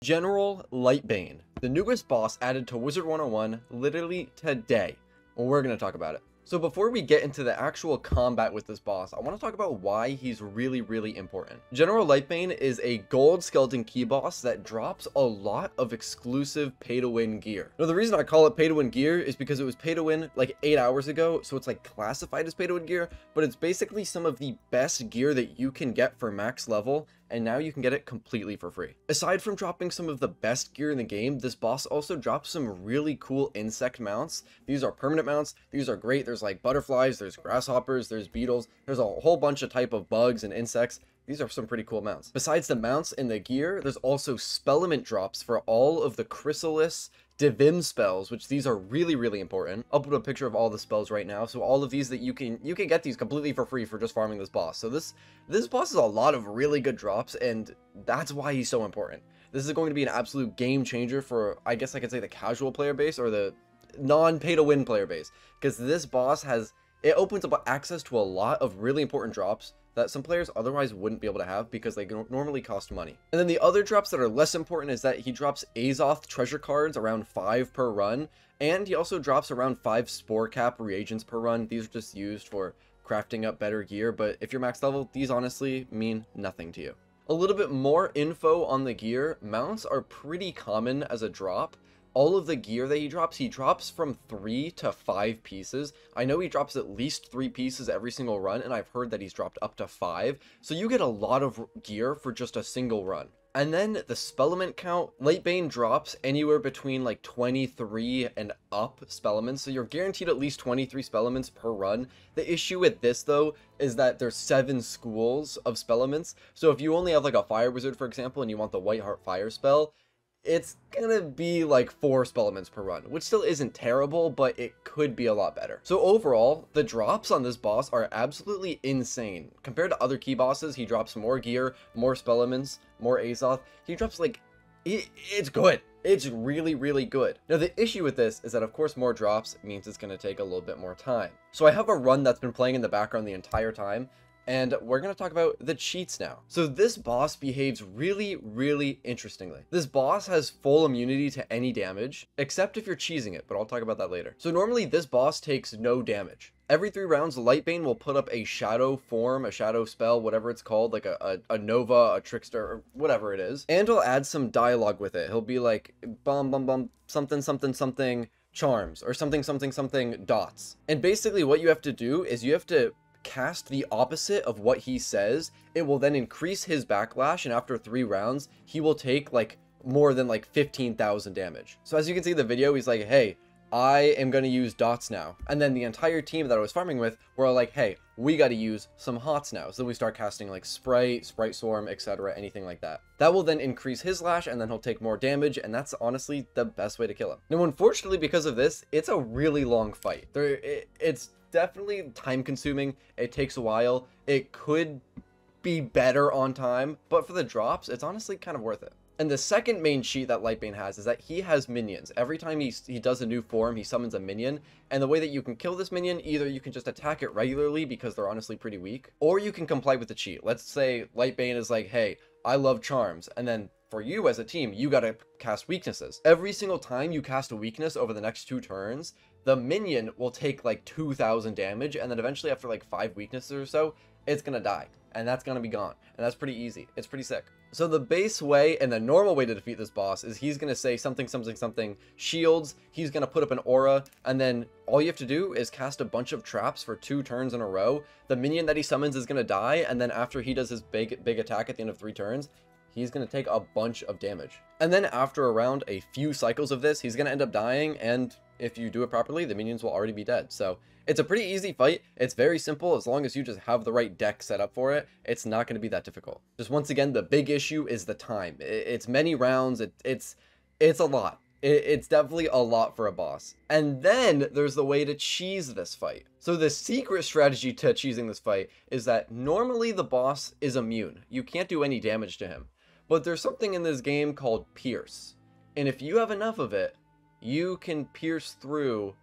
General Lightbane, the newest boss added to Wizard101 literally today. Well, we're going to talk about it. So before we get into the actual combat with this boss, I want to talk about why he's really important. General Lightbane is a gold skeleton key boss that drops a lot of exclusive pay-to-win gear. Now, the reason I call it pay-to-win gear is because it was pay-to-win like 8 hours ago, so it's like classified as pay-to-win gear, but it's basically some of the best gear that you can get for max level, and now you can get it completely for free. Aside from dropping some of the best gear in the game, this boss also drops some really cool insect mounts. These are permanent mounts. These are great. There's like butterflies, there's grasshoppers, there's beetles. There's a whole bunch of type of bugs and insects. These are some pretty cool mounts. Besides the mounts and the gear, there's also spellement drops for all of the chrysalis Divim spells, which these are really important. I'll put a picture of all the spells right now. So all of these that you can get these completely for free for just farming this boss. So this boss is a lot of really good drops, and that's why he's so important. This is going to be an absolute game changer for, I guess I could say, the casual player base or the non-pay-to-win player base, because this boss opens up access to a lot of really important drops that some players otherwise wouldn't be able to have because they normally cost money. And then the other drops that are less important is that he drops Azoth treasure cards around 5 per run, and he also drops around 5 spore cap reagents per run. These are just used for crafting up better gear, but if you're max level, these honestly mean nothing to you. A little bit more info on the gear. Mounts are pretty common as a drop. All of the gear that he drops from 3 to 5 pieces. I know he drops at least 3 pieces every single run, and I've heard that he's dropped up to 5. So you get a lot of gear for just a single run. And then the spellement count, Lightbane drops anywhere between like 23 and up spellements. So you're guaranteed at least 23 spellements per run. The issue with this though is that there's 7 schools of spellements. So if you only have like a fire wizard, for example, and you want the White Heart Fire spell, it's gonna be like 4 spellements per run, which still isn't terrible, but it could be a lot better. So overall, the drops on this boss are absolutely insane. Compared to other key bosses, he drops more gear, more spellements, more Azoth. He drops like, it's good. It's really good. Now the issue with this is that of course more drops means it's gonna take a little bit more time. So I have a run that's been playing in the background the entire time, and we're going to talk about the cheats now. So this boss behaves really interestingly. This boss has full immunity to any damage, except if you're cheesing it, but I'll talk about that later. So normally this boss takes no damage. Every 3 rounds, Lightbane will put up a shadow form, a shadow spell, whatever it's called, like a Nova, a Trickster, or whatever it is. And he'll add some dialogue with it. He'll be like, bum, something, charms, or something, dots. And basically what you have to do is you have to cast the opposite of what he says. It will then increase his backlash, and after 3 rounds he will take like more than like 15,000 damage. So as you can see in the video, he's like, hey, I am going to use dots now, and then the entire team that I was farming with were like, hey, we got to use some hots now. So then we start casting like sprite swarm, etc., anything like that. That will then increase his lash, and then he'll take more damage, and that's honestly the best way to kill him. Now unfortunately, because of this, it's a really long fight. It's definitely time consuming. It takes a while. It could be better on time, but for the drops, it's honestly kind of worth it. And the second main cheat that Lightbane has is that he has minions. Every time he does a new form, he summons a minion, and the way that you can kill this minion, either you can just attack it regularly because they're honestly pretty weak, or you can comply with the cheat. Let's say Lightbane is like, hey, I love charms, and then for you as a team, you gotta cast weaknesses. Every single time you cast a weakness over the next 2 turns, the minion will take like 2,000 damage, and then eventually after like 5 weaknesses or so, it's gonna die, and that's gonna be gone. And that's pretty easy. It's pretty sick. So the base way and the normal way to defeat this boss is he's gonna say something shields, he's gonna put up an aura, and then all you have to do is cast a bunch of traps for 2 turns in a row. The minion that he summons is gonna die, and then after he does his big attack at the end of 3 turns, he's going to take a bunch of damage. And then after around a few cycles of this, he's going to end up dying, and if you do it properly, the minions will already be dead. So it's a pretty easy fight. It's very simple. As long as you just have the right deck set up for it, it's not going to be that difficult. Just once again, the big issue is the time. It's many rounds. It's a lot. It's definitely a lot for a boss. And then there's the way to cheese this fight. So the secret strategy to cheesing this fight is that normally the boss is immune. You can't do any damage to him. But there's something in this game called Pierce. And if you have enough of it, you can pierce through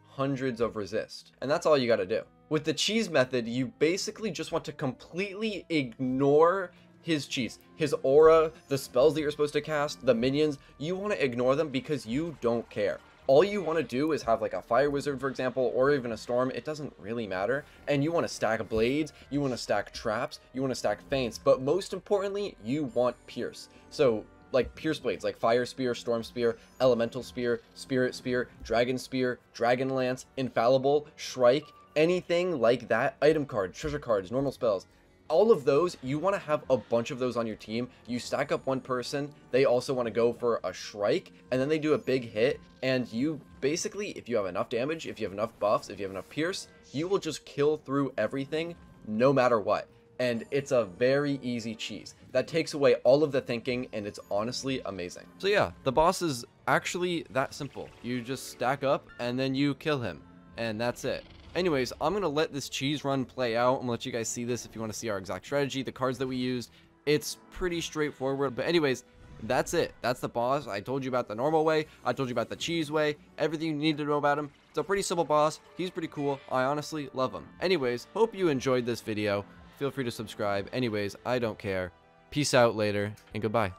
hundreds of resist. And that's all you gotta do. With the cheese method, you basically just want to completely ignore his cheese, his aura, the spells that you're supposed to cast, the minions, you want to ignore them because you don't care. All you want to do is have like a fire wizard, for example, or even a storm. It doesn't really matter. And you want to stack blades, you want to stack traps, you want to stack feints, but most importantly, you want pierce. So like pierce blades, like fire spear, storm spear, elemental spear, spirit spear, dragon lance, infallible, shrike, anything like that, item cards, treasure cards, normal spells. All of those, you want to have a bunch of those on your team. You stack up one person, they also want to go for a shrike, and then they do a big hit, and you basically, if you have enough damage, if you have enough buffs, if you have enough pierce, you will just kill through everything no matter what. And it's a very easy cheese that takes away all of the thinking, and it's honestly amazing. So yeah, the boss is actually that simple. You just stack up and then you kill him, and that's it. Anyways, I'm going to let this cheese run play out. I'm going to let you guys see this if you want to see our exact strategy, the cards that we used. It's pretty straightforward, but anyways, that's it. That's the boss. I told you about the normal way. I told you about the cheese way. Everything you need to know about him. It's a pretty simple boss. He's pretty cool. I honestly love him. Anyways, hope you enjoyed this video. Feel free to subscribe. Anyways, I don't care. Peace out later, and goodbye.